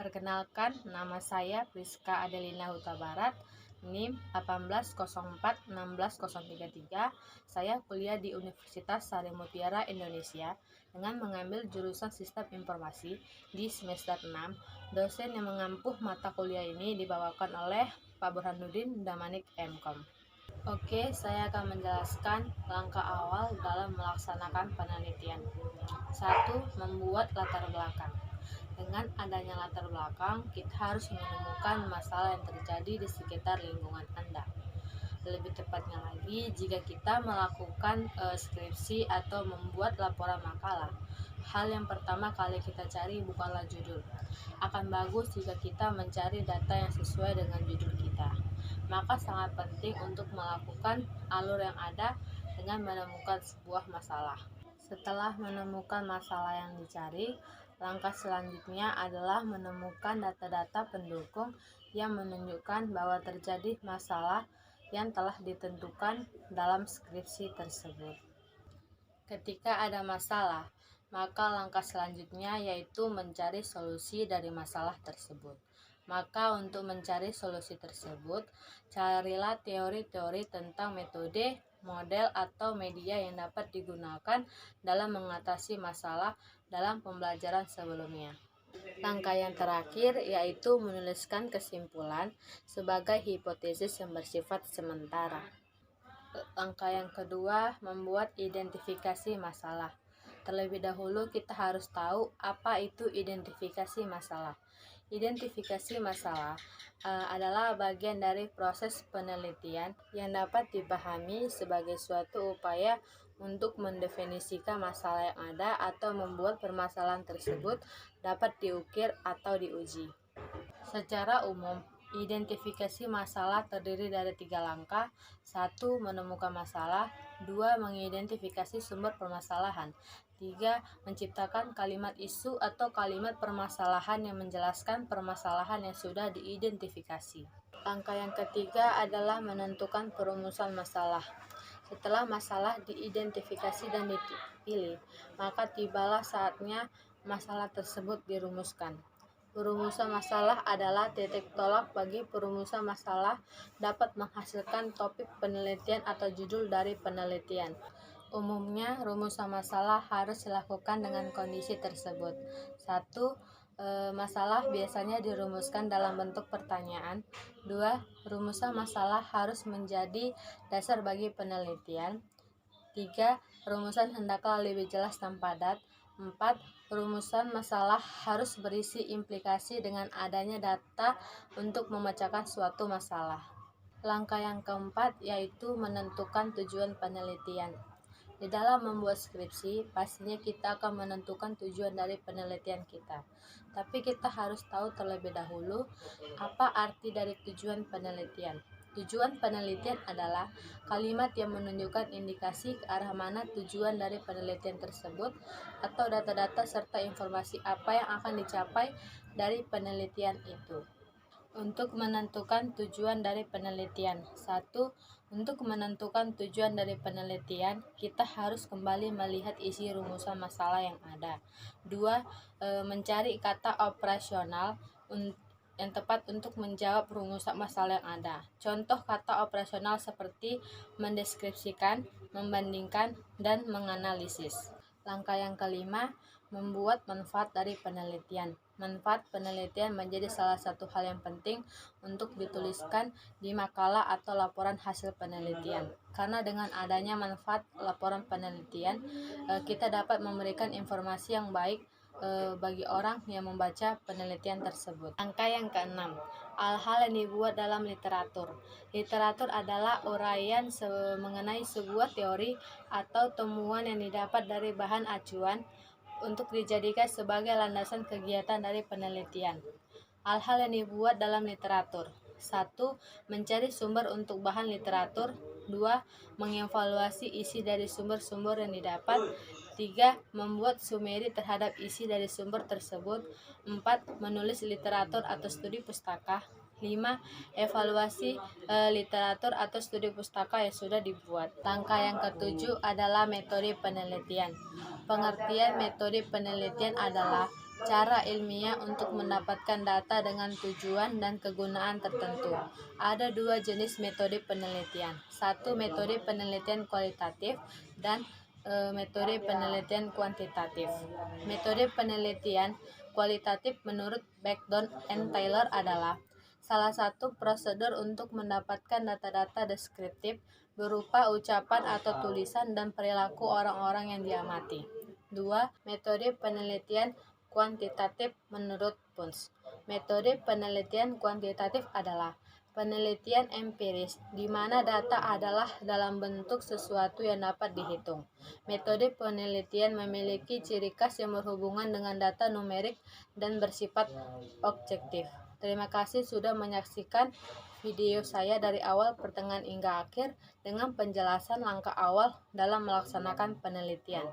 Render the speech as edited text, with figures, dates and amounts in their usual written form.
Perkenalkan, nama saya Priska Adelina Huta Barat, NIM 18041603. Saya kuliah di Universitas Sari Mutiara Indonesia dengan mengambil jurusan Sistem Informasi di semester 6. Dosen yang mengampuh mata kuliah ini dibawakan oleh Pak Burhanuddin Damanik MKom. Oke, saya akan menjelaskan langkah awal dalam melaksanakan penelitian. 1. Membuat latar belakang. Dengan adanya latar belakang, kita harus menemukan masalah yang terjadi di sekitar lingkungan Anda. Lebih tepatnya lagi, jika kita melakukan skripsi atau membuat laporan makalah, hal yang pertama kali kita cari bukanlah judul. Akan bagus jika kita mencari data yang sesuai dengan judul kita. Maka sangat penting untuk melakukan alur yang ada dengan menemukan sebuah masalah. Setelah menemukan masalah yang dicari, langkah selanjutnya adalah menemukan data-data pendukung yang menunjukkan bahwa terjadi masalah yang telah ditentukan dalam skripsi tersebut. Ketika ada masalah, maka langkah selanjutnya yaitu mencari solusi dari masalah tersebut. Maka untuk mencari solusi tersebut, carilah teori-teori tentang metode, model, atau media yang dapat digunakan dalam mengatasi masalah dalam pembelajaran sebelumnya. Langkah yang terakhir yaitu menuliskan kesimpulan sebagai hipotesis yang bersifat sementara. Langkah yang kedua, membuat identifikasi masalah. Terlebih dahulu kita harus tahu apa itu identifikasi masalah. Identifikasi masalah adalah bagian dari proses penelitian yang dapat dipahami sebagai suatu upaya untuk mendefinisikan masalah yang ada atau membuat permasalahan tersebut dapat diukir atau diuji. Secara umum, identifikasi masalah terdiri dari 3 langkah. 1. Menemukan masalah. 2. Mengidentifikasi sumber permasalahan. 3. Menciptakan kalimat isu atau kalimat permasalahan yang menjelaskan permasalahan yang sudah diidentifikasi. Langkah yang ketiga adalah menentukan perumusan masalah. Setelah masalah diidentifikasi dan dipilih, maka tibalah saatnya masalah tersebut dirumuskan. Perumusan masalah adalah titik tolak bagi perumusan masalah dapat menghasilkan topik penelitian atau judul dari penelitian. Umumnya, rumusan masalah harus dilakukan dengan kondisi tersebut. 1. Masalah biasanya dirumuskan dalam bentuk pertanyaan. 2. Rumusan masalah harus menjadi dasar bagi penelitian. 3. Rumusan hendaklah lebih jelas dan padat. 4. Rumusan masalah harus berisi implikasi dengan adanya data untuk memecahkan suatu masalah. Langkah yang keempat yaitu menentukan tujuan penelitian. Di dalam membuat skripsi, pastinya kita akan menentukan tujuan dari penelitian kita. Tapi kita harus tahu terlebih dahulu apa arti dari tujuan penelitian. Tujuan penelitian adalah kalimat yang menunjukkan indikasi ke arah mana tujuan dari penelitian tersebut atau data-data serta informasi apa yang akan dicapai dari penelitian itu. Untuk menentukan tujuan dari penelitian. 1. Untuk menentukan tujuan dari penelitian, kita harus kembali melihat isi rumusan masalah yang ada. 2. Mencari kata operasional yang tepat untuk menjawab rumusan masalah yang ada. Contoh kata operasional seperti mendeskripsikan, membandingkan, dan menganalisis. Langkah yang kelima, membuat manfaat dari penelitian. Manfaat penelitian menjadi salah satu hal yang penting untuk dituliskan di makalah atau laporan hasil penelitian. Karena dengan adanya manfaat laporan penelitian, kita dapat memberikan informasi yang baik bagi orang yang membaca penelitian tersebut. Langkah yang keenam, hal-hal yang dibuat dalam literatur. Literatur adalah uraian mengenai sebuah teori atau temuan yang didapat dari bahan acuan untuk dijadikan sebagai landasan kegiatan dari penelitian. Hal-hal yang dibuat dalam literatur. 1. Mencari sumber untuk bahan literatur. 2. Mengevaluasi isi dari sumber-sumber yang didapat. 3. Membuat sumeri terhadap isi dari sumber tersebut. 4. Menulis literatur atau studi pustaka. 5. Evaluasi literatur atau studi pustaka yang sudah dibuat. Langkah yang ketujuh adalah metode penelitian. Pengertian metode penelitian adalah Cara ilmiah untuk mendapatkan data dengan tujuan dan kegunaan tertentu. Ada dua jenis metode penelitian. Satu, metode penelitian kualitatif dan metode penelitian kuantitatif. Metode penelitian kualitatif menurut Backdown and Taylor adalah salah satu prosedur untuk mendapatkan data-data deskriptif berupa ucapan atau tulisan dan perilaku orang-orang yang diamati. 2. Metode penelitian kuantitatif menurut Punch. Metode penelitian kuantitatif adalah penelitian empiris, di mana data adalah dalam bentuk sesuatu yang dapat dihitung. Metode penelitian memiliki ciri khas yang berhubungan dengan data numerik dan bersifat objektif. Terima kasih sudah menyaksikan video saya dari awal, pertengahan hingga akhir dengan penjelasan langkah awal dalam melaksanakan penelitian.